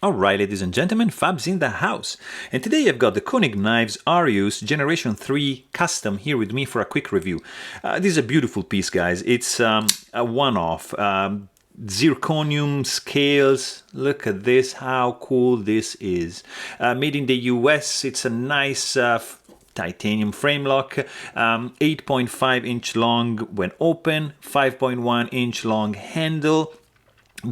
Alright, ladies and gentlemen, Fab's in the house. And today I've got the Koenig Arius Generation 3 Custom here with me for a quick review. This is a beautiful piece, guys. It's a one-off. Zirconium scales. Look at this, how cool this is. Made in the US, it's a nice titanium frame lock, 8.5 inch long when open, 5.1 inch long handle.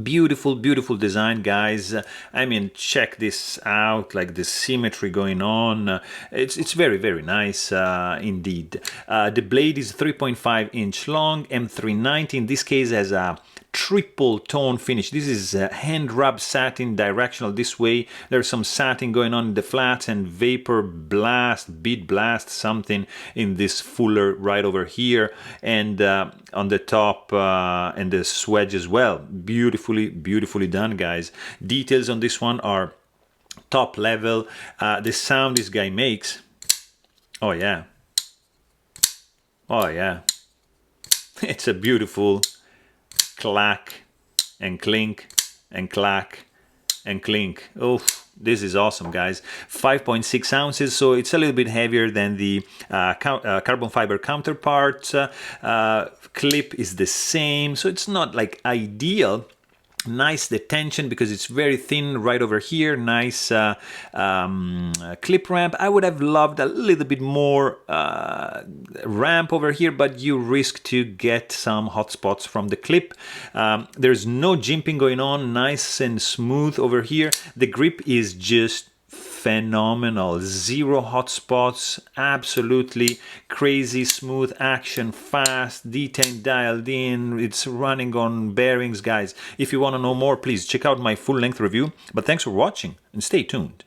Beautiful, beautiful design, guys. I mean, check this out, like the symmetry going on. It's very, very nice indeed. The blade is 3.5 inch long, M390. In this case has a triple tone finish. This is hand rub satin directional this way. There's some satin going on in the flats and vapor blast, bead blast, something in this fuller right over here, and on the top and the swedge as well. Beautifully, beautifully done, guys. Details on this one are top level. The sound this guy makes, oh yeah, oh yeah, it's a beautiful clack and clink and clack and clink. Oh, this is awesome, guys. 5.6 ounces, so it's a little bit heavier than the carbon fiber counterpart. Clip is the same, so it's not like ideal. Nice detention because it's very thin right over here. Nice clip ramp. I would have loved a little bit more ramp over here, but you risk to get some hot spots from the clip. There's no jimping going on. Nice and smooth over here. The grip is just phenomenal. Zero hot spots. Absolutely crazy smooth action, fast, detail dialed in. It's running on bearings, guys. If you want to know more, please check out my full-length review. But thanks for watching and stay tuned.